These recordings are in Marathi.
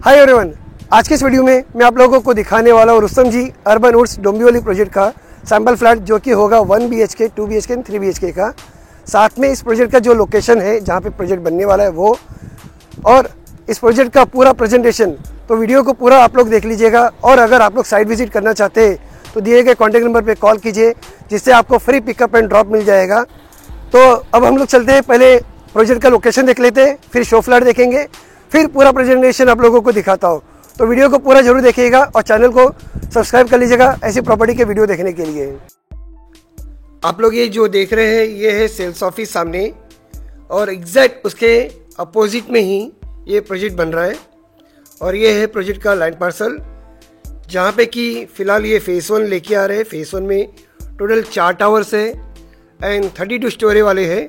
हाय एवरीवन, आज के इस वीडियो में मैं आप लोगों को दिखाने वाला हूँ रुस्तम जी अर्बन वुड्स डोंबिवली प्रोजेक्ट का सैम्पल फ्लैट, जो कि होगा 1 BHK, 2 BHK एंड 3 BHK का। साथ में इस प्रोजेक्ट का जो लोकेशन है जहाँ पे प्रोजेक्ट बनने वाला है वो, और इस प्रोजेक्ट का पूरा प्रेजेंटेशन। तो वीडियो को पूरा आप लोग देख लीजिएगा। और अगर आप लोग साइट विजिट करना चाहते हैं तो दिए गए कॉन्टैक्ट नंबर पर कॉल कीजिए, जिससे आपको free pickup and drop mill जाएगा। तो अब हम लोग चलते हैं, पहले प्रोजेक्ट का लोकेशन देख लेते हैं, फिर शो फ्लैट देखेंगे, फिर पूरा प्रेजेंटेशन आप लोगों को दिखाता हूँ। तो वीडियो को पूरा जरूर देखिएगा और चैनल को सब्सक्राइब कर लीजिएगा ऐसी प्रॉपर्टी के वीडियो देखने के लिए। आप लोग ये जो देख रहे हैं ये है सेल्स ऑफिस सामने, और एग्जैक्ट उसके अपोजिट में ही ये प्रोजेक्ट बन रहा है। और ये है प्रोजेक्ट का लैंड पार्सल, जहाँ पे कि फ़िलहाल ये फेस 1 लेके आ रहे हैं। फेस 1 में टोटल 4 टावर्स है एंड 32 स्टोरी वाले हैं।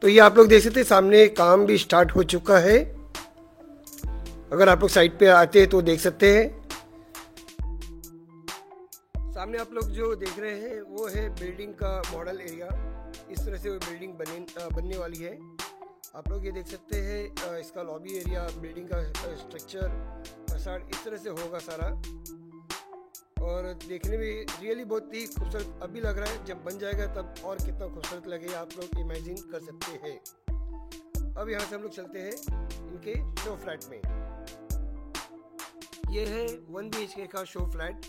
तो ये आप लोग देख सकते हैं, सामने काम भी स्टार्ट हो चुका है। अगर आप लोग साइट पे आते हैं तो देख सकते हैं। सामने आप लोग जो देख रहे हैं वो है बिल्डिंग का मॉडल एरिया। इस तरह से वो बिल्डिंग बनने वाली है। आप लोग ये देख सकते हैं, इसका लॉबी एरिया, बिल्डिंग का स्ट्रक्चर, फसाड इस तरह से होगा सारा। और देखने में रियली बहुत ही खूबसूरत अभी लग रहा है। जब बन जाएगा तब और कितना खूबसूरत लगेगा आप लोग इमेजिन कर सकते हैं। अब यहाँ से हम लोग चलते हैं इनके शो फ्लैट में। ये है 1 BHK का शो फ्लैट,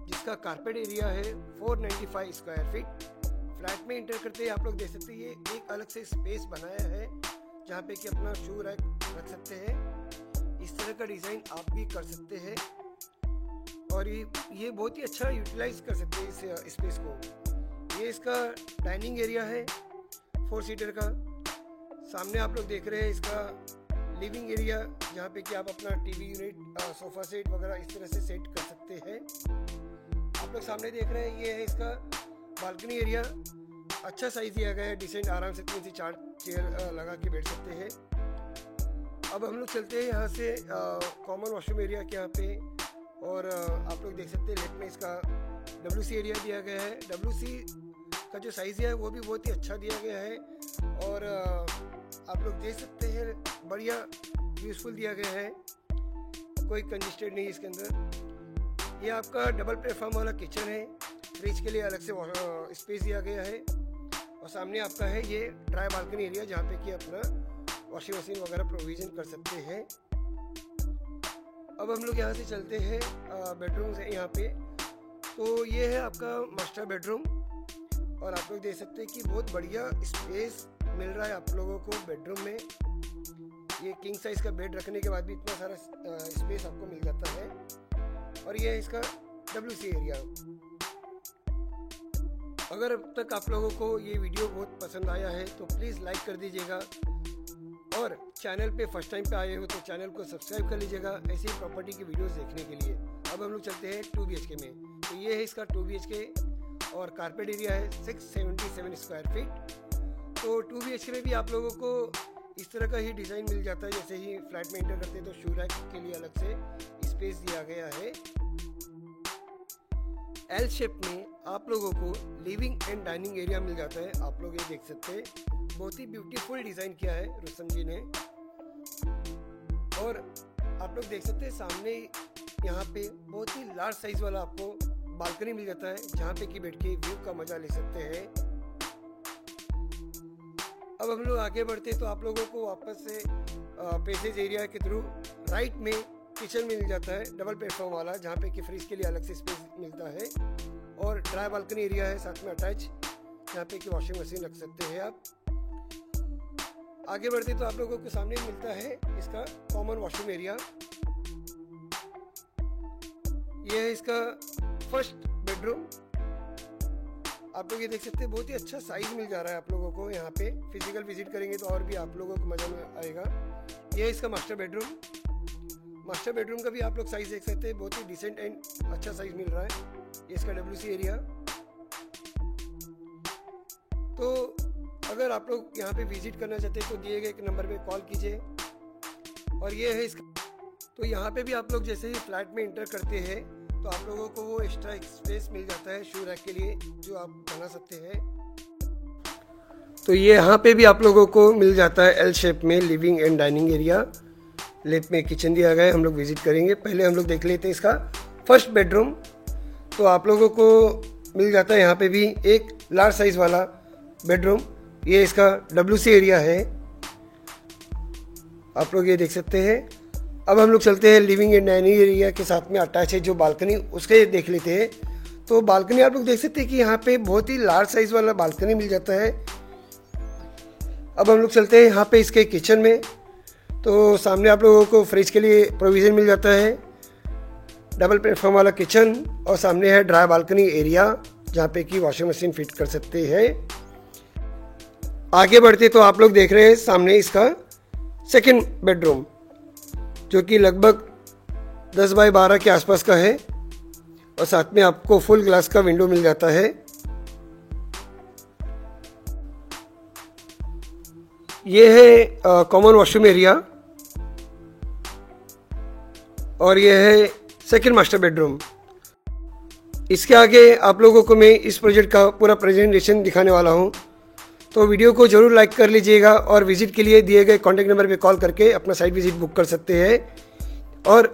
जिसका कारपेट एरिया है 495 स्क्वायर फीट। फ्लैट में इंटर करते ही आप लोग देख सकते हैं ये एक अलग से स्पेस बनाया है, जहाँ पे कि अपना शू रैक रख सकते हैं। इस तरह का डिज़ाइन आप भी कर सकते हैं, और ये बहुत ही अच्छा यूटिलाइज कर सकते हैं इस स्पेस को। ये इसका डाइनिंग एरिया है 4 सीटर का। सामने आप लोग देख रहे हैं इसका लिविंग एरिया, जहाँ पे कि आप अपना टीवी यूनिट, सोफा सेट वगैरह इस तरह से सेट कर सकते हैं। आप लोग सामने देख रहे हैं ये है इसका बालकनी एरिया। अच्छा साइज दिया गया है, डिसेंट, आराम से 3 से 4 चेयर लगा के बैठ सकते हैं। अब हम लोग चलते हैं यहाँ से कॉमन वॉशरूम एरिया के यहाँ पे। और आप लोग देख सकते हैं लेफ्ट में इसका WC एरिया दिया गया है। WC का जो साइज़ है वो भी बहुत ही अच्छा दिया गया है। और आप लोग देख सकते हैं बढ़िया यूज़फुल दिया गया है, कोई कंजेस्टेड नहीं इसके अंदर। ये आपका डबल प्लेटफॉर्म वाला किचन है, फ्रिज के लिए अलग से स्पेस दिया गया है। और सामने आपका है ये ड्राई बालकनी एरिया, जहाँ पे कि अपना वॉशिंग मशीन वगैरह प्रोविज़न कर सकते हैं। अब हम लोग यहाँ से चलते हैं बेडरूम से यहाँ पे। तो ये है आपका मास्टर बेडरूम, और आप लोग देख सकते हैं कि बहुत बढ़िया स्पेस मिल रहा है आप लोगों को बेडरूम में। ये किंग साइज का बेड रखने के बाद भी इतना सारा स्पेस आपको मिल जाता है। और ये है इसका WC एरिया। अगर अब तक आप लोगों को ये वीडियो बहुत पसंद आया है तो प्लीज़ लाइक कर दीजिएगा, और चैनल पे फर्स्ट टाइम पे आए हो तो चैनल को सब्सक्राइब कर लीजिएगा ऐसी प्रॉपर्टी की वीडियोस देखने के लिए। अब हम लोग चलते हैं 2 BHK में। तो ये है इसका 2 BHK, और कारपेट एरिया है 677 स्क्वायर फीट। तो 2 BHK में भी आप लोगों को इस तरह का ही डिज़ाइन मिल जाता है। जैसे ही फ्लैट में इंटर करते हैं तो शू रैक के लिए अलग से स्पेस दिया गया है। L शेप में आप लोगों को living end dining area mill जाता है। आप लोग ये देख सकते हैं, बहुत ही ब्यूटीफुल डिज़ाइन किया है रुस्तम जी ने। और आप लोग देख सकते हैं सामने यहाँ पे बहुत ही लार्ज साइज वाला आपको बालकनी मिल जाता है, जहाँ पे कि बैठ के व्यू का मजा ले सकते हैं। अब हम लोग आगे बढ़ते हैं तो आप लोगों को वापस से पैसेज एरिया के थ्रू राइट में किचन मिल जाता है, डबल प्लेटफॉर्म वाला, जहाँ पे कि फ्रिज के लिए अलग से स्पेस मिलता है। और ड्राई बालकनी एरिया है साथ में अटैच, जहाँ पे कि वॉशिंग मशीन रख सकते हैं आप। आगे बढ़ते तो आप लोगों को सामने मिलता है इसका कॉमन वॉशरूम एरिया। ये है इसका फर्स्ट बेडरूम। आप लोग ये देख सकते हैं, बहुत ही अच्छा साइज मिल जा रहा है आप लोगों को। यहाँ पे फिजिकल विजिट करेंगे तो और भी आप लोगों को मजा में आएगा। ये है इसका मास्टर बेडरूम। मास्टर बेडरूम का भी आप लोग साइज देख सकते हैं, बहुत ही डिसेंट एंड अच्छा साइज मिल रहा है। ये इसका WC एरिया। तो अगर आप लोग यहाँ पे विजिट करना चाहते हैं तो दिए गए एक नंबर पे कॉल कीजिए। और ये है इसका, तो यहाँ पे भी आप लोग जैसे ही फ्लैट में इंटर करते हैं तो आप लोगों को वो एक्स्ट्रा स्पेस मिल जाता है शू रैक के लिए, जो आप बना सकते हैं। तो ये यहाँ पे भी आप लोगों को मिल जाता है L शेप में living end dining area. Left में किचन दिया गया है, हम लोग विजिट करेंगे। पहले हम लोग देख लेते हैं इसका फर्स्ट बेडरूम। तो आप लोगों को मिल जाता है यहाँ पे भी एक लार्ज साइज़ वाला बेडरूम। ये इसका WC एरिया है, आप लोग ये देख सकते हैं। अब हम लोग चलते हैं लिविंग एंड डाइनिंग एरिया के साथ में अटैच है जो बालकनी, उसके देख लेते हैं। तो बालकनी आप लोग देख सकते हैं कि यहाँ पे बहुत ही लार्ज साइज़ वाला बालकनी मिल जाता है। अब हम लोग चलते हैं यहाँ पे इसके किचन में। तो सामने आप लोगों को फ्रिज के लिए प्रोविज़न मिल जाता है, डबल प्लेटफॉर्म वाला किचन, और सामने है ड्राई बालकनी एरिया जहाँ पे कि वॉशिंग मशीन फिट कर सकते हैं। आगे बढ़ते तो आप लोग देख रहे हैं सामने इसका सेकंड बेडरूम जो कि लगभग 10 बाय 12 के आसपास का है, और साथ में आपको फुल ग्लास का विंडो मिल जाता है। ये है कॉमन वॉशरूम एरिया, और ये है सेकंड मास्टर बेडरूम। इसके आगे आप लोगों को मैं इस प्रोजेक्ट का पूरा प्रेजेंटेशन दिखाने वाला हूँ, तो वीडियो को जरूर लाइक कर लीजिएगा और विजिट के लिए दिए गए कॉन्टैक्ट नंबर पे कॉल करके अपना साइट विजिट बुक कर सकते हैं और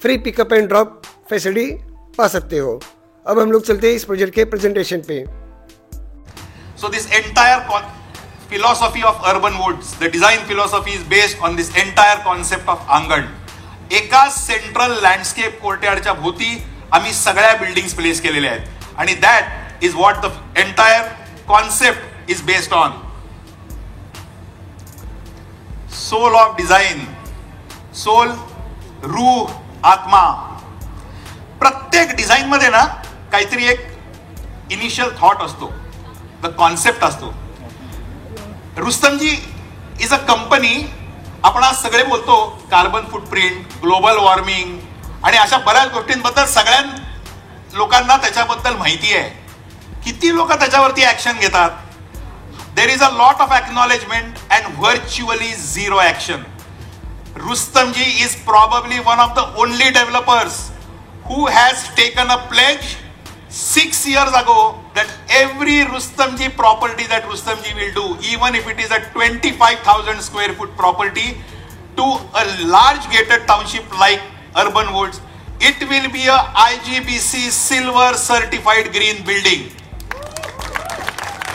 free pickup and drop facility पा सकते हो। अब हम लोग चलते हैं इस प्रोजेक्ट के प्रेजेंटेशन पे। So this entire philosophy of urban woods, the design philosophy is based on this entire concept of अंगण। एका सेंट्रल लँडस्केप कोर्टयार्डच्या भोवती आम्ही सगळ्या बिल्डिंग्स प्लेस केलेल्या आहेत आणि that is what the entire concept is based on. Soul of design, soul रूह, आत्मा। प्रत्येक डिझाइन मध्ये ना काहीतरी एक इनिशियल थॉट असतो, द कॉन्सेप्ट असतो। रुस्तमजी इज अ कंपनी, आपण आज सगळे बोलतो कार्बन फुटप्रिंट, ग्लोबल वॉर्मिंग आणि अशा बऱ्याच गोष्टींबद्दल सगळ्या लोकांना त्याच्याबद्दल माहिती आहे। किती लोक त्याच्यावरती ऍक्शन घेतात? There is a lot of acknowledgement and virtually zero action. Rustomjee is probably one of the only developers who has taken a pledge 6 years ago that every Rustomji property that Rustomji will do, even if it is a 25,000 square foot property to a large gated township like Urban Woods, it will be a IGBC silver certified green building.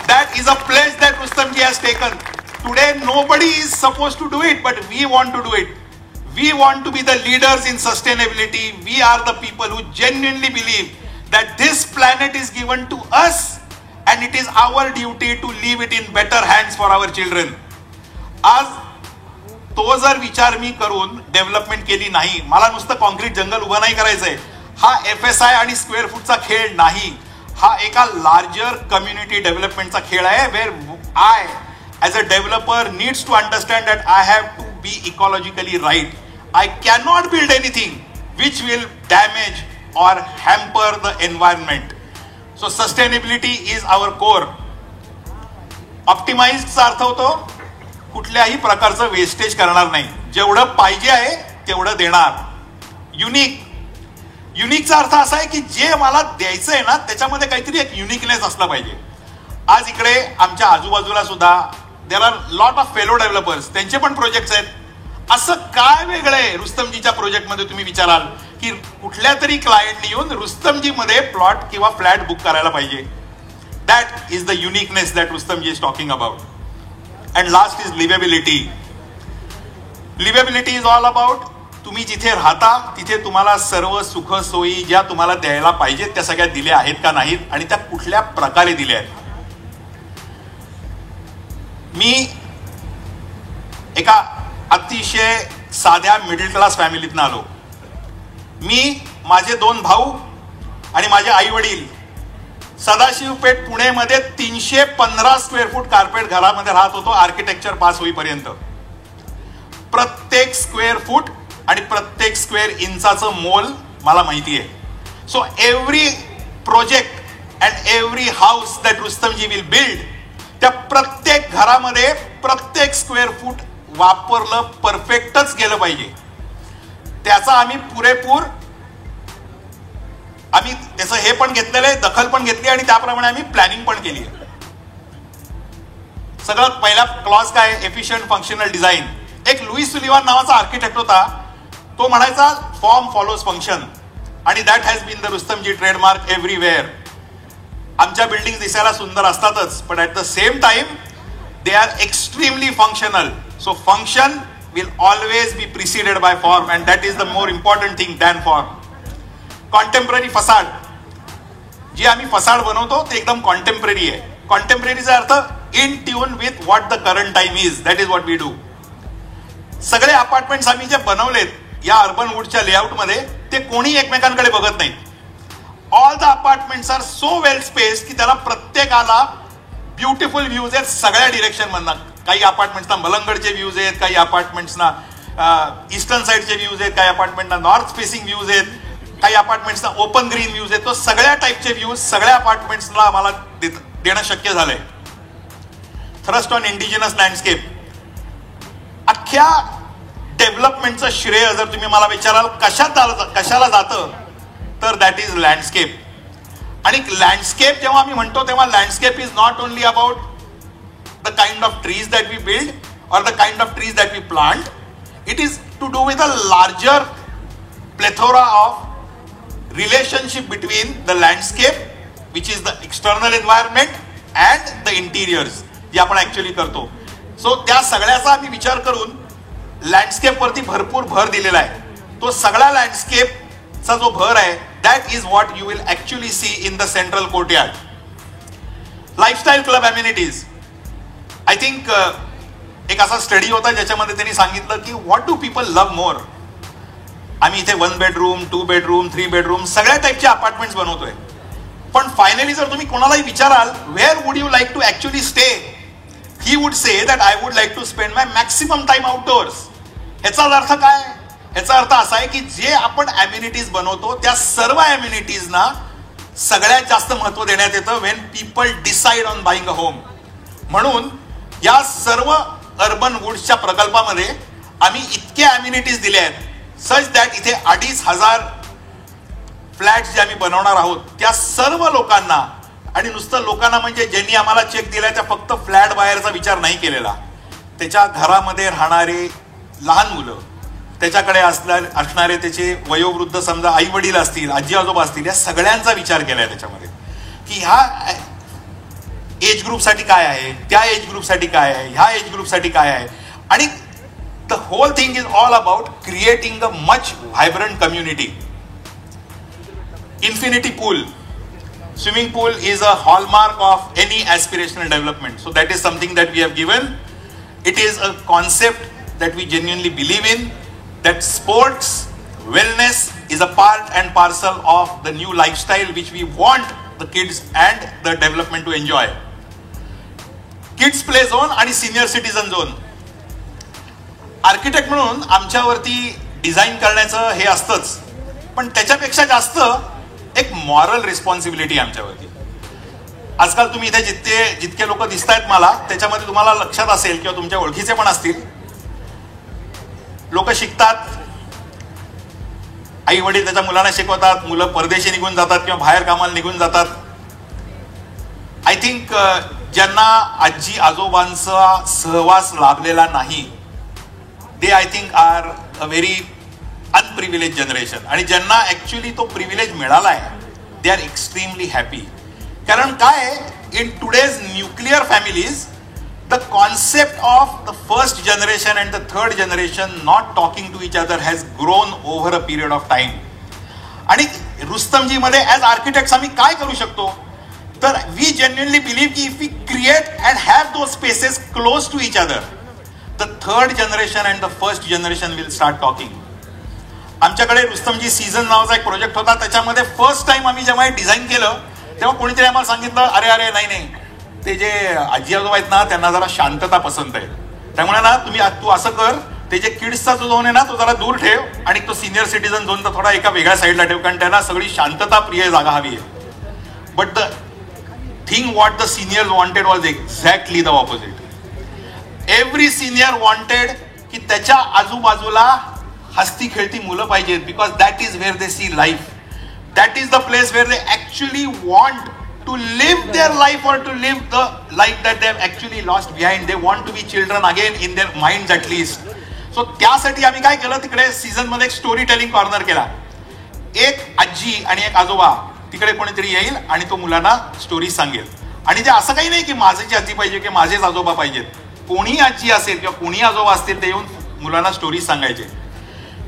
That is a pledge that Rustomji has taken. Today nobody is supposed to do it, but we want to do it. We want to be the leaders in sustainability. We are the people who genuinely believe that this planet is given to us and it is our duty to leave it in better hands for our children. आज तो जर विचार मी करून डेव्हलपमेंट केली नाही, मला नुसतं कॉन्क्रीट जंगल उभं नाही करायचंय, हा FSI आणि स्क्वेअर फूटचा खेळ नाही, हा एका लार्जर कम्युनिटी डेव्हलपमेंटचा खेळ आहे, wear I as a developer needs to understand that I have to be ecologically right. I cannot build anything which will damage or hamper the environment. So sustainability is our core. Optimized चा अर्थ होतो कुठल्याही प्रकारचं वेस्टेज करणार नाही, जेवढं पाहिजे आहे तेवढं देणार। युनिकचा अर्थ असा आहे की जे मला द्यायचं आहे ना त्याच्यामध्ये काहीतरी एक युनिकनेस असला पाहिजे। आज इकडे आमच्या आजूबाजूला सुद्धा there are lot of fellow developers, त्यांचे पण प्रोजेक्ट्स आहेत। असं काय वेगळं आहे रुस्तमजीच्या प्रोजेक्टमध्ये? तुम्ही विचाराल की कुठल्या तरी क्लायंटने येऊन रुस्तमजी मध्ये प्लॉट किंवा फ्लॅट बुक करायला पाहिजे। That is the uniqueness that Rustomjee is talking about. And last is liveability. Liveability is all about तुम्ही जिथे राहता तिथे तुम्हाला सर्व सुख सोयी ज्या तुम्हाला द्यायला पाहिजेत त्या सगळ्या दिल्या आहेत का नाहीत आणि त्या कुठल्या प्रकारे दिल्या आहेत. मी एका अतिशय साध्या मिडल क्लास फॅमिलीतून आलो. मी, माझे 2 भाऊ आणि माझे आई वडील सदाशिव पेठ पुणेमध्ये 315 स्क्वेअर फूट कार्पेट घरामध्ये राहत होतो आर्किटेक्चर पास होईपर्यंत. प्रत्येक स्क्वेअर फूट आणि प्रत्येक स्क्वेअर इंचाचं मोल मला माहिती आहे. So every project and every house that Rustomjee will build, त्या प्रत्येक घरामध्ये प्रत्येक स्क्वेअर फूट वापरलं परफेक्टच गेलं पाहिजे. त्याचा आम्ही पुरेपूर आम्ही त्याचं हे पण घेतलेलं आहे, दखल पण घेतली आणि त्याप्रमाणे आम्ही प्लॅनिंग पण केली आहे. सगळ्यात पहिला क्लॉज काय? Efficient functional design. एक लुईस सुलिवान नावाचा आर्किटेक्ट होता, तो म्हणायचा फॉर्म फॉलोज फंक्शन, आणि that has been the Rustomjee trademark everywhere. आमच्या बिल्डिंग दिसायला सुंदर असतातच, पण at the same time they are extremely functional. So function will always be preceded by form, and that is the more important thing than form. Contemporary facade, जी आम्ही फसाड बनवतो ते एकदम कॉन्टेम्पररी आहे. कॉन्टेम्पररीचा अर्थ in tune with what the current time is, that is what we do. सगळे अपार्टमेंट्स आम्ही जे बनवलेत या अर्बन वूडच्या लेआउटमध्ये, ते कोणी एकमेकांकडे बघत नाहीत. All the apartments are so well space की त्याला प्रत्येकाला ब्युटिफुल व्ह्यूज आहेत सगळ्या डिरेक्शन मधनं. काही अपार्टमेंट्सना मलंगडचे व्ह्यूज आहेत, काही अपार्टमेंट्सना ईस्टर्न साईडचे व्ह्यूज आहेत, काही अपार्टमेंटना नॉर्थ फेसिंग व्ह्यूज आहेत, काही अपार्टमेंट्सना ओपन ग्रीन व्ह्यूज आहेत. तो सगळ्या टाईपचे व्ह्यूज सगळ्या अपार्टमेंट्सला आम्हाला देणं शक्य झालंय. Thrust on indigenous landscape. अख्ख्या डेव्हलपमेंटचं श्रेय जर तुम्ही मला विचाराल कशाला जातं, तर दॅट इज लँडस्केप. आणि लँडस्केप जेव्हा आम्ही म्हणतो तेव्हा landscape is not only about the kind of trees that we build or the kind of trees that we plant. It is to do with a larger plethora of relationship between the landscape, which is the external environment, and the interiors, जे आपण ऍक्च्युअली करतो. सो त्या सगळ्याचा आम्ही विचार करून लँडस्केप वरती भरपूर भर दिलेला आहे. तो सगळा लँडस्केपचा जो भर आहे, that is what you will actually see in the central courtyard. Lifestyle club amenities. I think एक असा स्टडी होता ज्याच्यामध्ये त्यांनी सांगितलं की what do people love more. आम्ही इथे 1 bedroom, 2 bedroom, 3 bedroom सगळ्या टाईपचे अपार्टमेंट्स बनवतोय. पण फायनली जर तुम्ही कोणालाही विचाराल where would you like to actually stay, he would say that I would like to spend my maximum time outdoors. ह्याचा अर्थ काय? ह्याचा अर्थ असा आहे की जे आपण अम्युनिटीज बनवतो त्या सर्व अम्युनिटीजना सगळ्यात जास्त महत्व देण्यात येतं when people decide on buying a home. म्हणून या सर्व अर्बन वुड्सच्या प्रकल्पामध्ये आम्ही इतके अम्युनिटीज दिले आहेत सच दॅट इथे 2,500 फ्लॅट्स जे आम्ही बनवणार आहोत त्या सर्व लोकांना, आणि नुसतं लोकांना म्हणजे ज्यांनी आम्हाला चेक दिलाय त्या फक्त फ्लॅट बाहेरचा विचार नाही केलेला, त्याच्या घरामध्ये राहणारे लहान मुलं, त्याच्याकडे असणारे त्याचे वयोवृद्ध समजा आई वडील असतील, आजी आजोबा असतील, या सगळ्यांचा विचार केलाय त्याच्यामध्ये की ह्या एज ग्रुपसाठी काय आहे, त्या एज ग्रुपसाठी काय आहे, ह्या एज ग्रुपसाठी काय आहे. आणि the whole thing is all about creating a much vibrant community. Infinity pool, swimming pool is a hallmark of any aspirational development. So that is something that we have given. It is a concept that we genuinely believe in, that sports, wellness is a part and parcel of the new lifestyle which we want the kids and the development to enjoy. Kids play zone आणि सिनियर सिटीजन झोन. आर्किटेक्ट म्हणून आमच्यावरती डिझाईन करण्याचं हे असतंच, पण त्याच्यापेक्षा जास्त एक मॉरल रिस्पॉन्सिबिलिटी आमच्यावरती. आजकाल तुम्ही इथे जितके लोक दिसतायत मला, त्याच्यामध्ये तुम्हाला लक्षात असेल किंवा तुमच्या ओळखीचे पण असतील, लोक शिकतात, आई वडील त्याच्या मुलांना शिकवतात, मुलं परदेशी निघून जातात किंवा बाहेर कामाला निघून जातात. आय थिंक ज्यांना आजी आजोबांचा सहवास लाभलेला नाही, they I think are a very unprivileged generation. आणि ज्यांना ऍक्च्युअली तो प्रिव्हिलेज मिळाला आहे, दे आर एक्स्ट्रीमली हॅपी. कारण काय, in today's nuclear families the concept of the first generation and the third generation not talking to each other has grown over a period of time. आणि रुस्तमजीमध्ये ॲज आर्किटेक्ट्स आम्ही काय करू शकतो, तर वी जेन्युइनली बिलीव्ह की if we create and have those spaces close to each other, the third generation and the first generation will start talking. आमच्याकडे रुस्तमजी सीझन नावाचा एक प्रोजेक्ट होता, त्याच्यामध्ये फर्स्ट टाइम आम्ही जेव्हा डिझाईन केलं तेव्हा कोणीतरी आम्हाला सांगितलं, अरे नाही, ते जे आजी आजोबा आहेत ना त्यांना जरा शांतता पसंत आहे, त्यामुळे ना तू असं कर, ते जे किड्सचा जो झोन आहे ना तो जरा दूर ठेव आणि तो सिनियर सिटीजन झोनचा थोडा एका वेगळ्या साईडला ठेव, कारण त्यांना सगळी शांतता प्रिय जागा हवी आहे. But the thing what the seniors wanted was exactly the opposite. Every senior wanted की त्याच्या आजूबाजूला हसती खेळती मुलं पाहिजेत, because that is where they see life. That is the place where they actually want to live their life or to live the life that they have actually lost behind. They want to be children again in their minds at least. So त्यासाठी आम्ही काय केलं, तिकडे सीझन मध्ये एक स्टोरी टेलिंग कॉर्नर केला. एक आजी आणि एक आजोबा तिकडे कोणीतरी येईल आणि तो मुलांना स्टोरी सांगेल. आणि ते असं काही नाही की माझीच आजी पाहिजे की माझेच आजोबा पाहिजेत. कोणी आजी असेल किंवा कोणी आजोबा असतील ते येऊन मुलांना स्टोरी सांगायचे.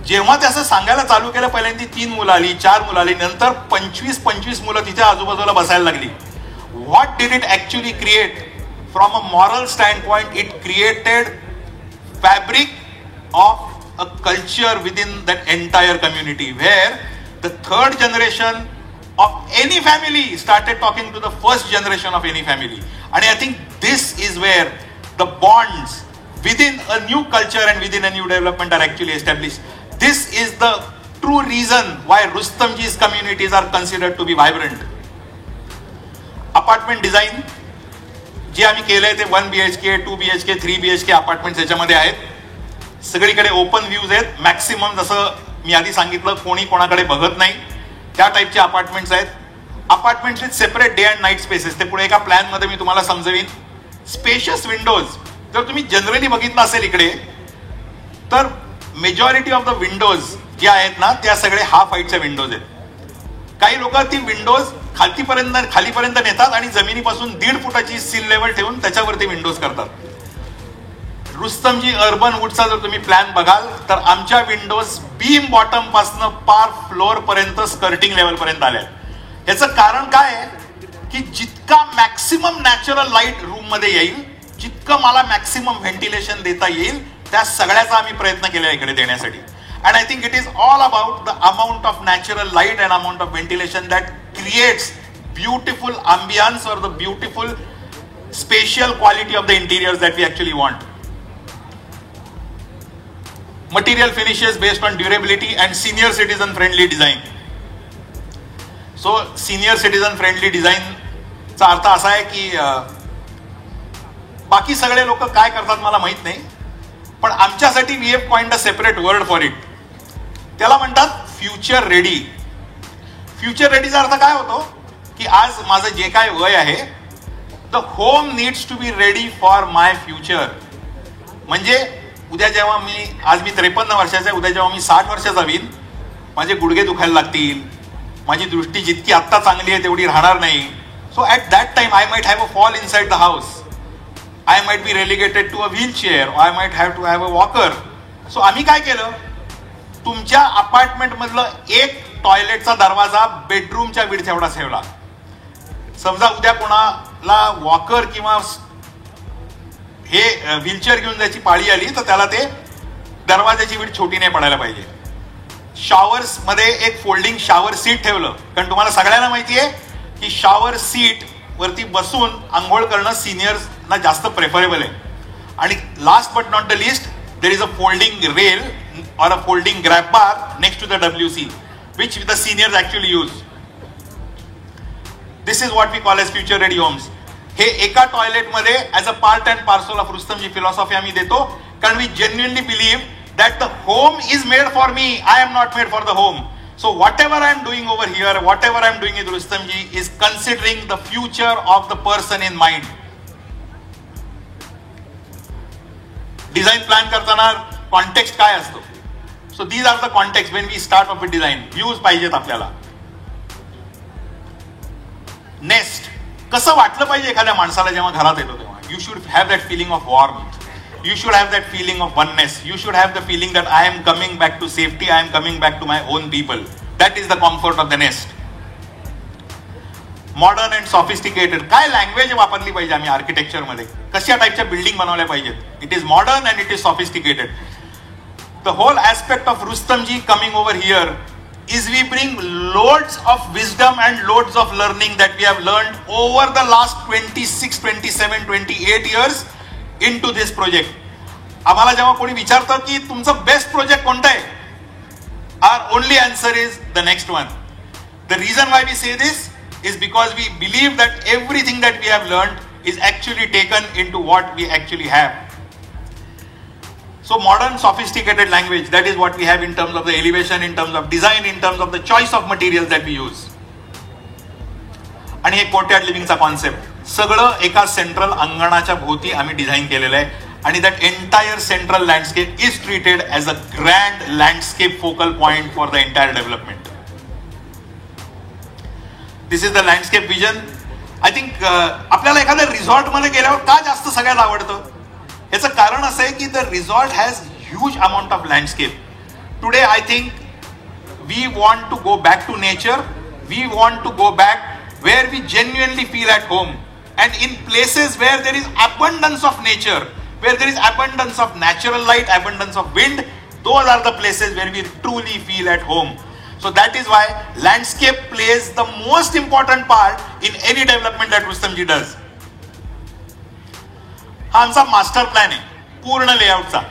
जेव्हा ते असं सांगायला चालू केलं, पहिल्यांदा 3 मुलं आली, 4 मुलं आली, नंतर 25 मुलं तिथे आजूबाजूला बसायला लागली. What did it actually create from a moral stand point? It created fabric of a culture within that entire community, where the third generation of any family started talking to the first generation of any family. And I think this is where the bonds within a new culture and within a new development are actually established. This is the true reason why Rustomji's communities are considered to be vibrant. Apartment design जे आम्ही केलंय ते 1 BHK, 2 BHK, 3 BHK अपार्टमेंट याच्यामध्ये आहेत. सगळीकडे ओपन व्ह्यूज आहेत. मॅक्सिमम जसं मी आधी सांगितलं, कोणी कोणाकडे बघत नाही त्या टाईपचे अपार्टमेंट्स आहेत. Apartments with separate day and night spaces, ते पुढे एका प्लॅन मध्ये मी तुम्हाला समजवीन. स्पेशियस विंडोज जर तुम्ही जनरली बघितलं असेल इकडे, तर मेजॉरिटी ऑफ द विंडोज जे आहेत ना, त्या सगळे हाफ हाईटच्या विंडोज आहेत. काही लोक ती विंडोज खालीपर्यंत नेतात आणि जमिनीपासून 1.5 फुटाची सील लेवल ठेवून त्याच्यावरती विंडोज करतात. रुस्तमजी अर्बन वुडचा जर तुम्ही प्लॅन बघाल, तर आमच्या विंडोज बीम बॉटम पासून पार फ्लोअर पर्यंत स्कर्टिंग लेवल पर्यंत आल्या. याचं कारण काय आहे की जितका मॅक्सिमम नॅचरल लाईट रूम मध्ये येईल, जितकं मला मॅक्सिमम व्हेंटिलेशन देता येईल, त्या सगळ्याचा आम्ही प्रयत्न केला इकडे देण्यासाठी. And I think it is all about the amount of natural light and amount of ventilation that creates beautiful ambience or the beautiful spatial quality of the interiors that we actually want. Material finishes based on durability and senior citizen friendly design. So senior citizen friendly design चा अर्थ असा आहे की बाकी सगळे लोक काय करतात मला माहित नाही, पण आमच्यासाठी we have coined a separate word for it. त्याला म्हणतात फ्युचर रेडी. फ्युचर रेडीचा अर्थ काय होतो की आज माझं जे काय वय आहे, the home needs to be ready for my future. म्हणजे उद्या जेव्हा आज मी 53 वर्षाचा आहे, उद्या जेव्हा मी 60 वर्षाचा होईन, माझे गुडघे दुखायला लागतील, माझी दृष्टी जितकी आत्ता चांगली आहे तेवढी राहणार नाही. So at that time I might have a fall inside the house, I might be relegated to a wheelchair, I might have to have a walker. So आम्ही काय केलं, तुमच्या अपार्टमेंट मधलं एक टॉयलेटचा दरवाजा बेडरूमच्या विड्थ एवढा ठेवला. समजा उद्या कोणाला वॉकर किंवा हे व्हीलचेअर घेऊन जायची पाळी आली, तर त्याला ते दरवाजाची विड्थ छोटी नाही पडायला पाहिजे. शॉवर्स मध्ये एक फोल्डिंग शॉवर सीट ठेवलं, कारण तुम्हाला सगळ्यांना माहिती आहे की शॉवर सीट वरती बसून आंघोळ करणं सिनियर्सना जास्त प्रेफरेबल आहे. आणि last but not the list, there is a folding rail or a folding grab bar next to the WC, which the seniors actually use. This is what we call as future ready homes. हे एका टॉयलेट मध्ये as a part and parcel of Rustomjee philosophy आम्ही देतो, कारण we genuinely believe that the home is made for me, I am not made for the home. So whatever I am doing over here, whatever I am doing with Rustomjee is considering the future of the person in mind. Design plan करताना कॉन्टेक्स्ट काय असतो? So these are the context when we start of with design. Views पाहिजेत आपल्याला. नेक्स्ट, कसं वाटलं पाहिजे एखाद्या माणसाला जेव्हा घरात येतो तेव्हा? You should have that feeling of warmth, you should have that feeling of oneness, you should have the feeling that I am coming back to safety, I am coming back to my own people. That is the comfort of the nest. Modern and sophisticated, काय लँग्वेज वापरली पाहिजे आम्ही आर्किटेक्चरमध्ये, कशा टाईपच्या बिल्डिंग बनवल्या पाहिजेत? It is modern and it is sophisticated. The whole aspect of Rustomji coming over here is we bring loads of wisdom and loads of learning that we have learned over the last 26, 27, 28 years into this project. आम्हाला जेव्हा कोणी विचारतं की तुमचं बेस्ट प्रोजेक्ट कोणतं आहे, our only answer is the next one. The reason why we say this is because we believe that everything that we have learned is actually taken into what we actually have. So modern sophisticated language, that is what we have in terms of the elevation, in terms of design, in terms of the choice of materials that we use. आणि हे कोर्टयार्ड लिव्हिंगचा कॉन्सेप्ट सगळं एका सेंट्रल अंगणाच्या भोवती आम्ही डिझाईन केलेलं आहे. आणि that entire central landscape is treated as a grand landscape focal point for the entire development. This is the landscape vision. I think आपल्याला एखाद्या रिसॉर्टमध्ये गेल्यावर का जास्त सगळ्यात आवडतं, याचं कारण असं आहे की the resort has huge amount of landscape. Today I think we want to go back to nature. We want to go back where we genuinely feel at home, and in places where there is abundance of nature, where there is abundance of natural light, abundance of wind, those are the places where we truly feel at home. So that is why landscape plays the most important part in any development that Rustomji does. हा आमचा मास्टर प्लॅन आहे पूर्ण लेआउटचा.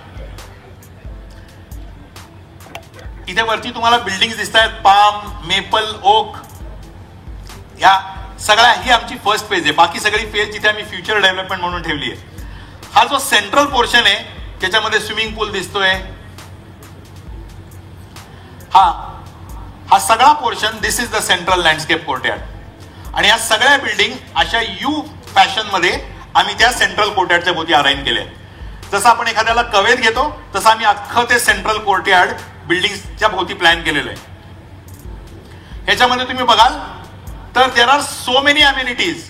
इथे वरती तुम्हाला बिल्डिंग दिसत आहेत, पाम, मेपल, ओक, या सगळ्या ही आमची फर्स्ट फेज आहे. बाकी सगळी फेज जिथे आम्ही फ्युचर डेव्हलपमेंट म्हणून ठेवली आहे. हा जो सेंट्रल पोर्शन आहे त्याच्यामध्ये स्विमिंग पूल दिसतोय, हा सगळा portion, this is the central landscape courtyard. आणि या सगळ्या बिल्डिंग अशा यू फॅशन मध्ये आम्ही त्या सेंट्रल कोर्टयार्डच्या भोवती अरेंज केले. जसं आपण एखाद्याला कवेत घेतो तसं आम्ही अख्खं ते सेंट्रल कोर्टयार्ड बिल्डिंगच्या भोवती प्लॅन केलेलं आहे. ह्याच्यामध्ये तुम्ही बघाल तर there are so many amenities,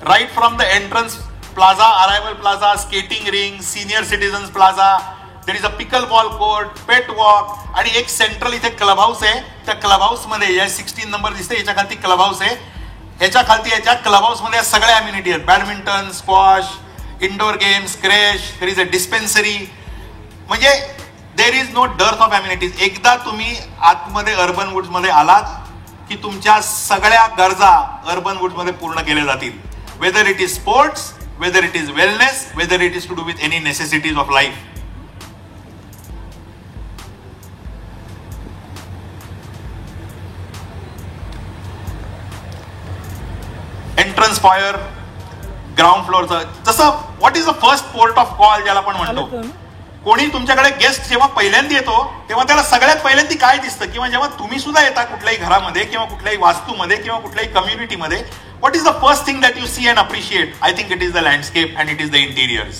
right from the entrance plaza, arrival plaza, skating ring, senior citizens plaza, there is a pickle ball court, pet walk, आणि एक सेंट्रल इथे क्लब हाऊस आहे. त्या क्लब हाऊस मध्ये या 16 नंबर दिसते, याच्या खालती क्लब हाऊस आहे. याच्या खालती याच्या क्लब हाऊस मध्ये सगळ्या अम्युनिटी आहेत, बॅडमिंटन, स्क्वॉश, इंडोर गेम्स, क्रेश, देर इज अ डिस्पेन्सरी. म्हणजे there is no dearth of amenities. एकदा तुम्ही आतमध्ये अर्बन वुड्स मध्ये आलात की तुमच्या सगळ्या गरजा अर्बन वुड्स मध्ये पूर्ण केल्या जातील. Whether it is sports, whether it is wellness, whether it is to do with any necessities of life. Entrance foyer, ground फ्लोअरचं, जसं what is the first port of call ज्याला आपण म्हणतो. कोणी तुमच्याकडे गेस्ट जेव्हा पहिल्यांदा येतो तेव्हा त्याला सगळ्यात पहिल्यांदा काय दिसतं, किंवा जेव्हा तुम्ही सुद्धा येता कुठल्याही घरामध्ये किंवा कुठल्याही वास्तूमध्ये किंवा कुठल्याही कम्युनिटीमध्ये, what is the first thing that you see and appreciate? I think it is the landscape and it is the interiors.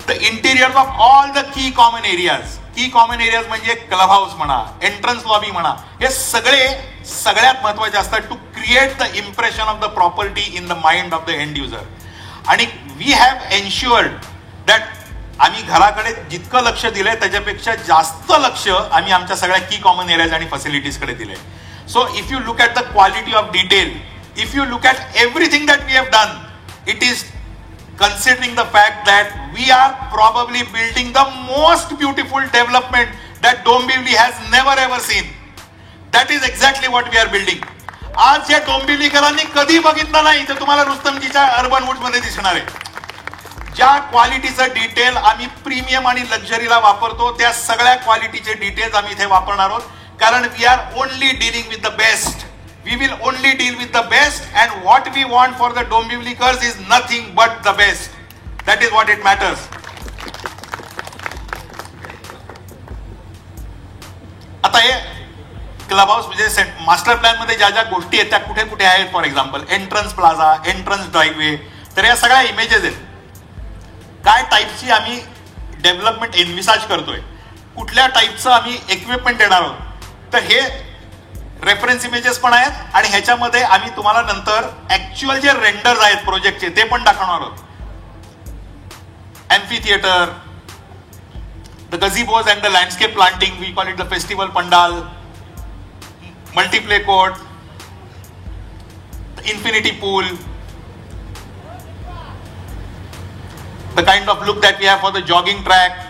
The interiors of all the key common areas. Key common areas म्हणजे क्लब हाऊस म्हणा, एंट्रन्स लॉबी म्हणा, हे सगळे सगळ्यात महत्वाचे असतात to create the impression of the property in the mind of the end user. आणि वी हॅव एन्श्युअर्ड दॅट आम्ही घराकडे जितकं लक्ष दिलंय त्याच्यापेक्षा जास्त लक्ष आम्ही आमच्या सगळ्या की कॉमन एरियाज आणि फॅसिलिटीजकडे दिलंय. So if you look at the quality of detail, if you look at everything that we have done, it is considering the fact that we are probably building the most beautiful development that Dombivli has never ever seen. That is exactly what we are building. आज या डोंबिवलीकरांनी कधी बघितलं नाही ते तुम्हाला रुस्तमजीच्या अर्बन वुड्स मध्ये दिसणार आहे. ज्या क्वालिटीचं डिटेल आम्ही प्रीमियम आणि लक्झरीला वापरतो त्या सगळ्या क्वालिटीचे डिटेल्स आम्ही इथे वापरणार आहोत, कारण we are only dealing with the best. We will only deal with the best, and what we want for the Dombivlikers is nothing but the best. That is what it matters. आता हे क्लब हाऊस म्हणजे मास्टर प्लॅन मध्ये ज्या ज्या गोष्टी आहेत त्या कुठे कुठे आहेत, for example entrance plaza, entrance driveway, तर या सगळ्या इमेजेस आहेत. काय टाईपची आम्ही डेव्हलपमेंट एनविसाज करतोय, कुठल्या टाईपचं आम्ही इक्विपमेंट देणार आहोत, तर हे रेफरन्स इमेजेस पण आहेत. आणि ह्याच्यामध्ये आम्ही तुम्हाला नंतर ऍक्च्युअल जे रेंडर्स आहेत प्रोजेक्टचे ते पण दाखवणार आहोत. Amphitheatre, the gazebos and the landscape planting, we call it the festival pandal, multiplay court, infinity pool, the kind of look that we have for the jogging track,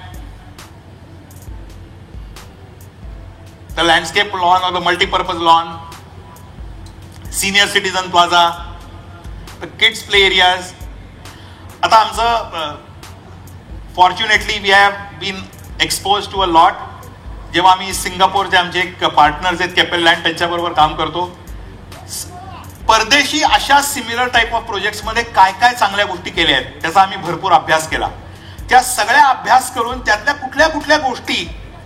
the landscape lawn or the multi-purpose lawn, senior citizen plaza, the kids play areas. आता आमचं fortunately we have been expose to a lot. जेव्हा आम्ही सिंगापूरचे आमचे एक पार्टनर्स आहेत कॅपेल लँड, त्यांच्याबरोबर काम करतो, परदेशी अशा सिमिलर टाईप ऑफ प्रोजेक्ट्समध्ये काय काय चांगल्या गोष्टी केल्या आहेत त्याचा आम्ही भरपूर अभ्यास केला. त्या सगळ्या अभ्यास करून त्यातल्या कुठल्या कुठल्या गोष्टी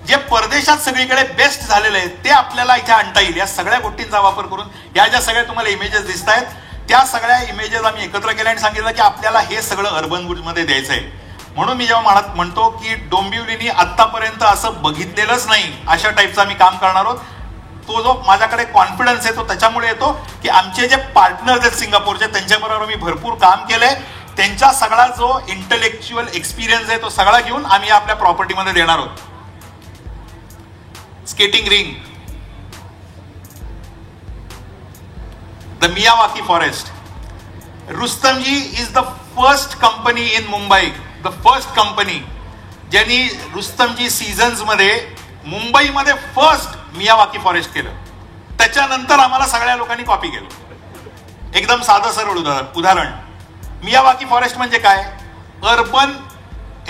जे परदेशात सगळीकडे बेस्ट झालेले आहेत ते आपल्याला इथे आणता येईल, या सगळ्या गोष्टींचा वापर करून या ज्या सगळ्या तुम्हाला इमेजेस दिसत आहेत त्या सगळ्या इमेजेस आम्ही एकत्र केल्या आणि सांगितलं की आपल्याला हे सगळं अर्बन वूडमध्ये द्यायचं आहे. म्हणून मी जेव्हा म्हणतो की डोंबिवलीनी आतापर्यंत असं बघितलेलंच नाही अशा टाईपचं आम्ही काम करणार आहोत, तो जो माझ्याकडे कॉन्फिडन्स आहे तो त्याच्यामुळे येतो की आमचे जे पार्टनर्स आहेत सिंगापूरचे त्यांच्याबरोबर मी भरपूर काम केलंय. त्यांचा सगळा जो इंटेलेक्च्युअल एक्सपिरियन्स आहे तो सगळा घेऊन आम्ही आपल्या प्रॉपर्टीमध्ये देणार आहोत. Skating ring, the Miyawaki forest. Rustomjee is the first company in Mumbai, the first company ज्यांनी रुस्तमजी सीझन्स मध्ये मुंबईमध्ये फर्स्ट मियावाकी फॉरेस्ट केलं. त्याच्यानंतर आम्हाला सगळ्या लोकांनी कॉपी केलं. एकदम साधं सरळ उदाहरण, मियावाकी फॉरेस्ट म्हणजे काय? अर्बन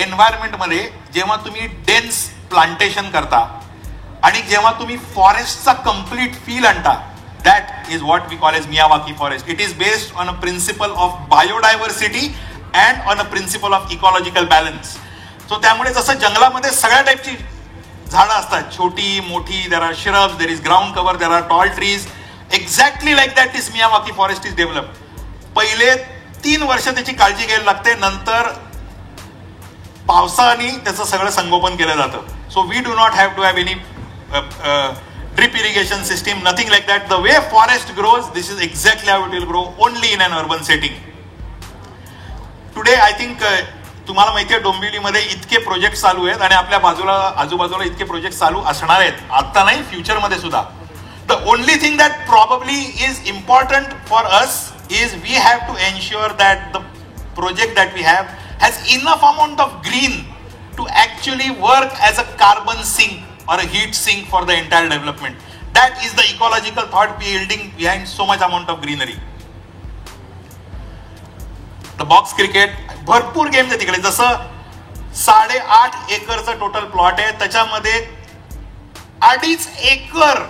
एन्व्हायरमेंटमध्ये जेव्हा तुम्ही डेन्स प्लांटेशन करता आणि जेव्हा तुम्ही फॉरेस्टचा कम्प्लीट फील आणता, that is what we call as Miyawaki forest. It is based on a principle of biodiversity and on a principle of ecological balance. So त्यामुळे जसं जंगलामध्ये सगळ्या टाईपची झाडं असतात, छोटी मोठी, there are shrubs, there is ground cover, there are tall trees, exactly like that is Miyawaki forest is develop. पहिले 3 वर्ष त्याची काळजी घ्यायला लागते, नंतर पावसाने त्याचं सगळं संगोपन केलं जातं. So we do not have to have any drip irrigation system, nothing like that. The way forest grows, this is exactly how it will grow, only in an urban setting. Today I think तुम्हाला माहिती आहे डोंबिवलीमध्ये इतके प्रोजेक्ट चालू आहेत आणि आपल्या आजूबाजूला इतके प्रोजेक्ट चालू असणार आहेत, आता नाही फ्युचरमध्ये सुद्धा. The only thing that probably is important for us is we have to ensure that the project that we have has enough amount of green to actually work as a carbon sink or a heat sink for the entire development. That is the ecological thought building behind so much amount of greenery. The box cricket, भरपूर गेम्स आहे तिकडे. जसं 8.5 एकरचं टोटल प्लॉट आहे, त्याच्यामध्ये 2.5 एकर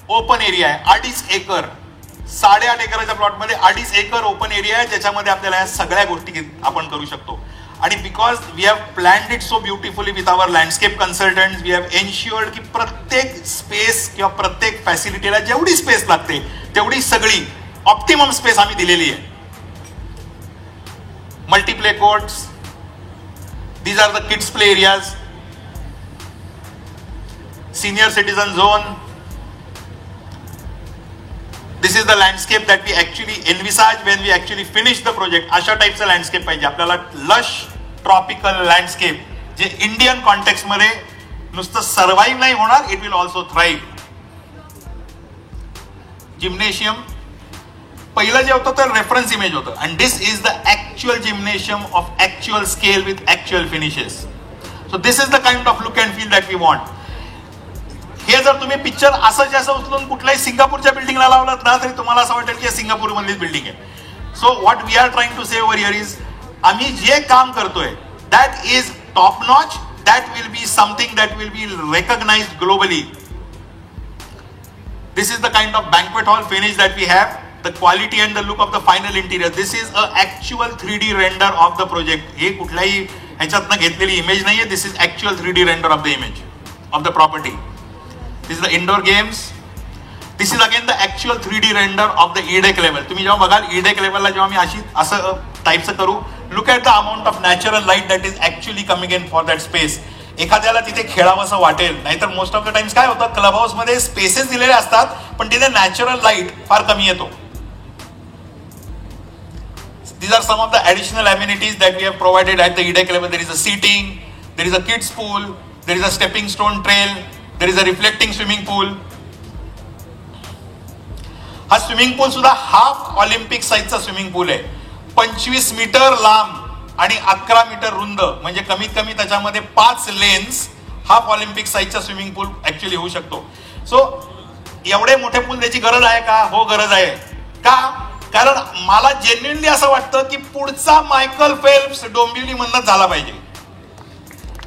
ओपन एरिया आहे. 2.5 एकर, 8.5 एकराच्या प्लॉटमध्ये 2.5 एकर ओपन एरिया आहे, ज्याच्यामध्ये आपल्याला या सगळ्या गोष्टी आपण करू शकतो. आणि because we have planned it so beautifully with our landscape consultant, we have ensured की प्रत्येक स्पेस किंवा प्रत्येक फॅसिलिटीला जेवढी स्पेस लागते तेवढी सगळी ऑप्टिमम स्पेस आम्ही दिलेली आहे. Multiplay courts, these are the kids play areas, senior citizen zone. This is the landscape that we actually envisage when we actually finish the project. अशा टाईपचं लँडस्केप पाहिजे आपल्याला, लश ट्रॉपिकल लँडस्केप, जे इंडियन कॉन्टेक्स्ट मध्ये नुसतं सर्व्हाइव्ह नाही होणार, it will also thrive. Gymnasium पहिलं जे होतं तर रेफरन्स इमेज होतं, and this is the actual gymnasium of actual scale with actual finishes. So this is the kind of look and feel that we want. हे जर तुम्ही पिक्चर असं जास्त उचलून कुठल्याही सिंगापूरच्या बिल्डिंगला लावलात ना तरी तुम्हाला असं वाटेल की सिंगापूर मधलीच बिल्डिंग आहे. So what we are trying to say over here is, आम्ही जे काम करतोय that is top notch, that will be something that will be recognised globally. This is the kind of banquet hall finish that we have, the quality and the look of the final interior. This is a actual 3D render of the project. हे कुठल्याही ह्याच्यातनं घेतलेली इमेज नाहीये, दिस is actual 3D render of the image of the property. This is the indoor games. This is again the actual 3D render of the E-deck level. तुम्ही जेव्हा बघाल E-deck लेवलला जेव्हा मी असं टाईपचं करू, look at the amount of natural light that is actually coming in for that space. एखाद्याला तिथे खेळावंसं वाटेल, नाहीतर मोस्ट ऑफ द टाइम्स काय होतं, क्लब हाऊस मध्ये स्पेसेस दिलेले असतात पण तिथे नॅचरल लाईट फार कमी येतो. These are some of the additional amenities that we have provided at the E-deck level. There is a seating, there is a kids pool, there is a stepping stone trail, there is a reflecting swimming pool. हा स्विमिंग पूल सुद्धा हाफ ऑलिम्पिक साईजचा स्विमिंग पूल आहे. 25 मीटर लांब आणि 11 मीटर रुंद, म्हणजे कमीत कमी त्याच्यामध्ये 5 लेन्स हाफ ऑलिम्पिक साईजचा स्विमिंग पूल ऍक्च्युअली होऊ शकतो. सो एवढे मोठे पूल त्याची गरज आहे का? हो गरज आहे. का? कारण मला जेन्युइनली असं वाटतं की पुढचा मायकल फेल्प्स डोंबिवली मधनं झाला पाहिजे.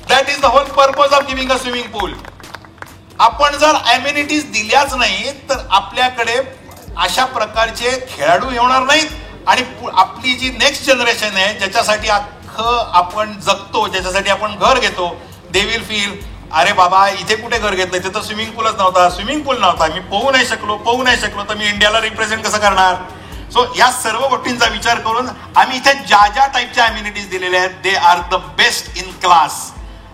That is the whole purpose of giving a swimming pool. आपण जर अमेनिटीज दिल्याच नाही तर आपल्याकडे अशा प्रकारचे खेळाडू येणार नाहीत आणि आपली जी नेक्स्ट जनरेशन आहे ज्याच्यासाठी अख्खं आपण जगतो, ज्याच्यासाठी आपण घर घेतो, दे विल फील अरे बाबा इथे कुठे घर घेतलंय, तिथं स्विमिंग पूलच नव्हता, स्विमिंग पूल नव्हता, मी पोहू नाही शकलो तर मी इंडियाला रिप्रेझेंट कसं करणार. सो या सर्व गोष्टींचा विचार करून आम्ही इथे ज्या ज्या टाईपच्या अम्युनिटीज दिलेल्या आहेत they are the best in class.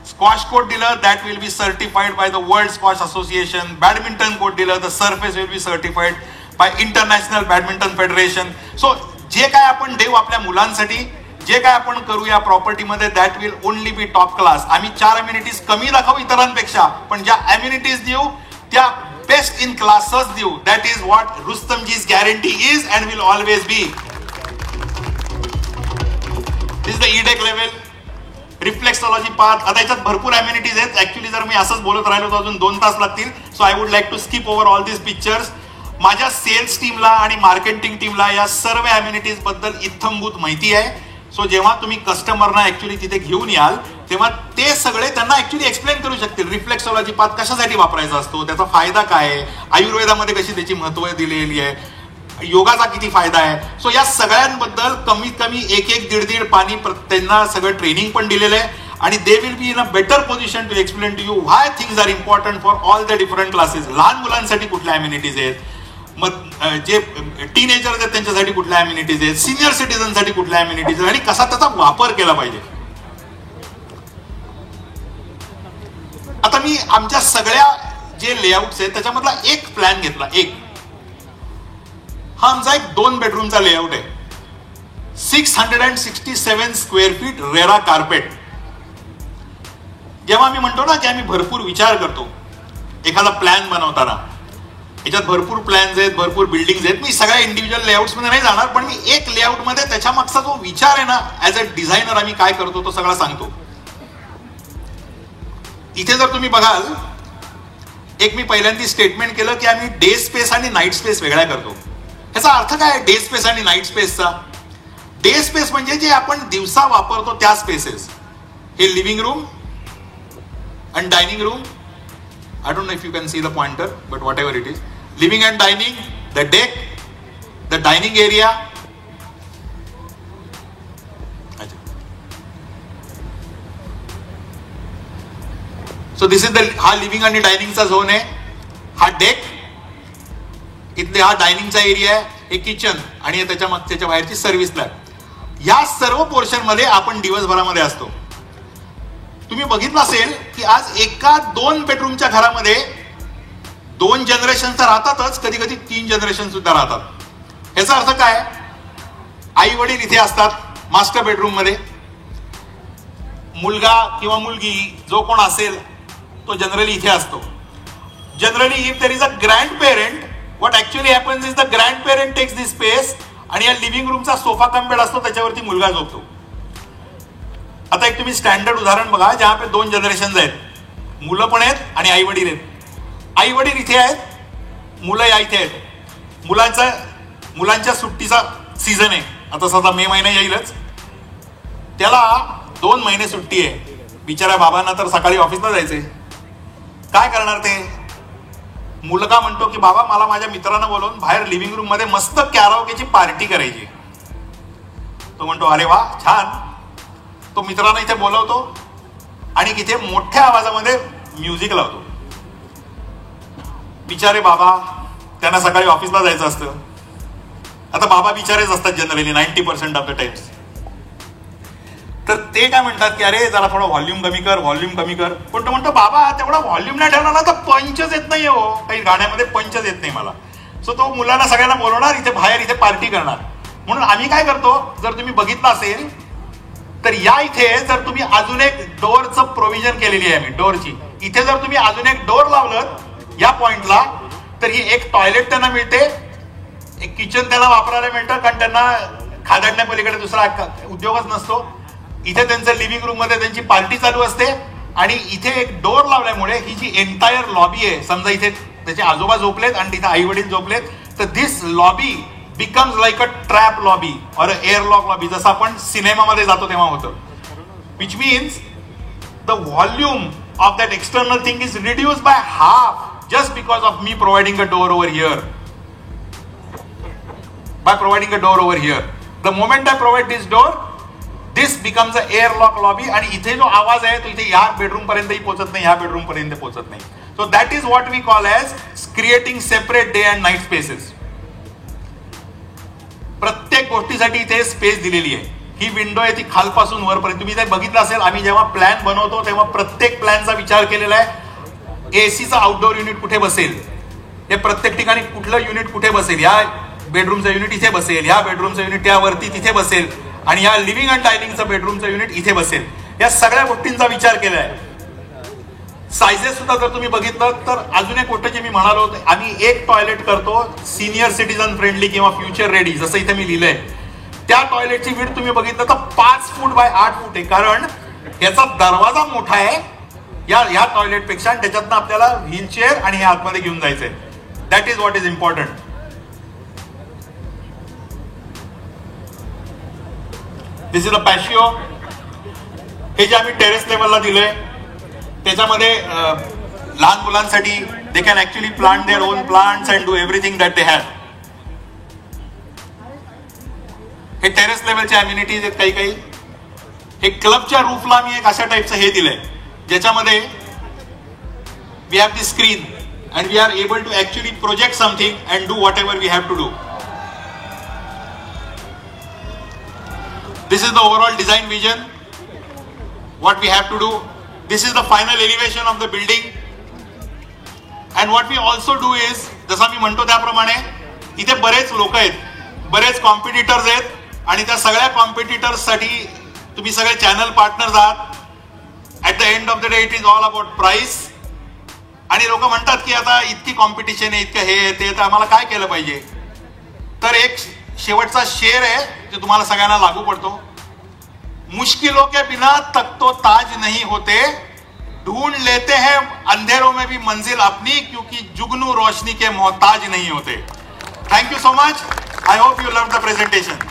Squash court दिलं that will be certified by the world squash association. Badminton court दिलं the surface will be certified by international badminton federation. So जे काय आपण देऊ आपल्या मुलांसाठी, जे काय आपण करू या प्रॉपर्टीमध्ये that will only be top class. आम्ही 4 अम्युनिटीज कमी दाखवू इतरांपेक्षा, पण ज्या अम्युनिटीज देऊ त्या बेस्ट इन क्लासच देऊ. That is what Rustomjee's guarantee is and will always be. This is the edeck level, reflexology path. आता याच्यात भरपूर अम्युनिटीज आहेत. ऍक्च्युली जर मी असंच बोलत राहिलो तर अजून 2 तास लागतील. So I would like to skip over all this pictures. माझ्या सेल्स टीमला आणि मार्केटिंग टीमला या सर्व अम्युनिटीज बद्दल इत्थंभूत माहिती आहे. सो जेव्हा तुम्ही कस्टमरना ऍक्च्युली तिथे घेऊन याल तेव्हा ते सगळे त्यांना ऍक्च्युली एक्सप्लेन करू शकतील. रिफ्लेक्सॉलॉजी पाथ कशासाठी वापरायचा असतो, त्याचा फायदा काय आहे, आयुर्वेदामध्ये कशी त्याची महत्व दिलेली आहे, योगाचा किती फायदा आहे. सो या सगळ्यांबद्दल कमीत कमी 1-1-1.5 पानी त्यांना सगळं ट्रेनिंग पण दिलेलं आहे. आणि they will be in a better position to explain to you why things are important for all the different classes. लहान मुलांसाठी कुठल्या अम्युनिटीज आहेत, मग जे टीनेजर्स आहेत त्यांच्यासाठी कुठल्या अम्युनिटीज आहेत, सिनियर सिटीजनसाठी कुठल्या अम्युनिटीज आहेत आणि कसा त्याचा वापर केला पाहिजे. आता मी आमच्या सगळ्या जे लेआउट्स आहेत त्याच्यामधला एक प्लॅन घेतला. हा आमचा एक 2 बेडरूमचा लेआउट आहे. 667 स्क्वेअर फीट रेरा कार्पेट. जेव्हा आम्ही म्हणतो ना की आम्ही भरपूर विचार करतो एखादा प्लॅन बनवताना, याच्यात भरपूर प्लॅन्स आहेत, भरपूर बिल्डिंग्स आहेत. मी सगळ्या इंडिव्हिज्युअल लेआउट्स मध्ये नाही जाणार, पण मी एक लेआउट मध्ये त्याच्या मागचा जो विचार आहे ना ऍज अ डिझायनर आम्ही काय करतो तो सगळा सांगतो. इथे जर तुम्ही बघाल, एक मी पहिल्यांदा स्टेटमेंट केलं की आम्ही डे स्पेस आणि नाईट स्पेस वेगळ्या करतो. ह्याचा अर्थ काय डे स्पेस आणि नाईट स्पेसचा? डे स्पेस म्हणजे जे आपण दिवसा वापरतो त्या स्पेसेस. हे living room and dining room. I don't know if you can see the pointer, but whatever it is. Living and dining, the deck, the dining area. So this is the हा लिव्हिंग आणि डायनिंगचा झोन आहे. हा डेक, इथले हा डायनिंगचा एरिया आहे, हे किचन आणि त्याच्या मागच्या बाहेरची सर्व्हिस लॅब. या सर्व पोर्शन मध्ये आपण दिवसभरामध्ये असतो. तुम्ही बघितलं असेल की आज 1-2 बेडरूमच्या घरामध्ये 2 जनरेशन तर राहतातच, कधी कधी 3 जनरेशन सुद्धा राहतात. याचा अर्थ काय? आई वडील इथे असतात मास्टर बेडरूम मध्ये, मुलगा किंवा मुलगी जो कोण असेल तो जनरली इथे असतो. Generally if there is a grandparent, what actually happens is the grandparent takes this space आणि या लिव्हिंग रूमचा सोफा कम बेड असतो त्याच्यावरती मुलगा झोपतो. आता एक तुम्ही स्टँडर्ड उदाहरण बघा ज्या पे 2 जनरेशन आहेत, मुलं पण आहेत आणि आई वडील आहेत. आई वडील इथे आहेत, मुलं या इथे आहेत. मुलांच्या सुट्टीचा सीझन आहे. आता सध्या मे महिना येईलच, त्याला 2 महिने सुट्टी आहे. बिचाऱ्या बाबांना तर सकाळी ऑफिसला जायचंय. काय करणार ते? मुलगा म्हणतो की बाबा मला माझ्या मित्रांना बोलवून बाहेर लिव्हिंग रूम मध्ये मस्त कॅराओकेची पार्टी करायची. तो म्हणतो अरे वा छान. तो मित्रांना इथे बोलवतो आणि इथे मोठ्या आवाजामध्ये म्युझिक लावतो. बिचारे बाबा, त्यांना सकाळी ऑफिसला जायचं असतं. आता बाबा बिचारेच असतात जनरली 90% ऑफ द टाइम्स. तर ते काय म्हणतात की अरे जरा थोडं व्हॉल्यूम कमी कर, व्हॉल्यूम कमी कर. पण तो म्हणतो बाबा तेवढा व्हॉल्यूम नाही ठेवला ना तर पंचच येत नाही हो, काही गाण्यामध्ये पंचच येत नाही मला. सो तो मुलांना सगळ्यांना बोलवणार, इथे बाहेर इथे पार्टी करणार. म्हणून आम्ही काय करतो, जर तुम्ही बघितलं असेल तर या इथे जर तुम्ही अजून एक डोअरचं प्रोव्हिजन केलेली आहे आम्ही डोअरची. इथे जर तुम्ही अजून एक डोअर लावलं या पॉइंटला तर ही एक टॉयलेट त्यांना मिळते, एक किचन त्यांना वापरायला मिळतं, कारण त्यांना खादाडण्या पलीकडे दुसरा उद्योगच नसतो. इथे त्यांचं लिव्हिंग रूम मध्ये त्यांची पार्टी चालू असते आणि इथे एक डोअर लावल्यामुळे ही जी एंटायर लॉबी आहे, समजा इथे त्याचे आजोबा झोपलेत आणि तिथे आई वडील झोपलेत, तर दिस lobby becomes like a trap lobby or a airlock lobby, जसं आपण सिनेमामध्ये जातो तेव्हा होतं. Which means the volume of that external thing is reduced by half just because of me providing a door over here. By providing a door over here, the moment I provide this door, this becomes a airlock lobby आणि इथे जो आवाज आहे तो इथे या बेडरूम पर्यंतही पोहोचत नाही, ह्या बेडरूम पर्यंत पोहोचत नाही. So that is what we call as creating separate day and night spaces. प्रत्येक गोष्टीसाठी इथे स्पेस दिलेली आहे. ही विंडो आहे ती खालपासून वरपर्यंत. तुम्ही ते बघितलं असेल, आम्ही जेव्हा प्लॅन बनवतो तेव्हा प्रत्येक प्लॅनचा विचार केलेला आहे. एसीचा आउटडोर युनिट कुठे बसेल, हे प्रत्येक ठिकाणी कुठलं युनिट कुठे बसेल, या बेडरूमचं युनिट इथे बसेल, या बेडरूमचं युनिट त्यावरती तिथे बसेल, आणि या लिव्हिंग अँड डायनिंगचं बेडरूमचं युनिट इथे बसेल. या सगळ्या गोष्टींचा विचार केला आहे. सायझेस सुद्धा जर तुम्ही बघितलं तर अजून एक गोष्ट जी मी म्हणालो होतो, आम्ही एक टॉयलेट करतो सिनियर सिटीजन फ्रेंडली किंवा फ्युचर रेडी, जसं इथे मी लिहिलंय. त्या टॉयलेटची विड्थ तुम्ही बघितलं तर 5 फूट बाय 8 फूट आहे, कारण याचा दरवाजा मोठा आहे या टॉयलेट पेक्षा, आणि त्याच्यातनं आपल्याला व्हीलचेअर आणि हे आतमध्ये घेऊन जायचंय. That is what is important. This is a patio. हे जे आम्ही टेरेस लेवलला दिलंय त्याच्यामध्ये लहान मुलांसाठी they can actually plant their own plants and do everything that they have. हे टेरेस लेवलचे अम्युनिटीज आहेत काही काही. हे क्लबच्या रूफला मी एक अशा टाईपचं हे दिलंय ज्याच्यामध्ये we have the screen and we are able to actually project something and do whatever we have to do. This is the overall design vision, what we have to do. This is the final elevation of the building. And what we also do is, जसं मी म्हणतो त्याप्रमाणे इथे बरेच लोक आहेत, बरेच कॉम्पिटिटर्स आहेत, आणि त्या सगळ्या कॉम्पिटिटर्ससाठी तुम्ही सगळे चॅनल पार्टनर्स आहात. At the end of the day it is all about price. आणि लोक म्हणतात की आता इतकी कॉम्पिटिशन आहे, इतकं हे ते, तर आम्हाला काय केलं पाहिजे. तर एक शेवटचा शेर आहे जो तुम्हाला सगळ्यांना लागू पडतो. मुश्किलों के बिना तक तो ताज नहीं होते, ढूंढ लेते हैं अंधेरों में भी मंजिल अपनी, क्योंकि जुगनू रोशनी के मोहताज नहीं होते. Thank you so much. I hope you love the presentation.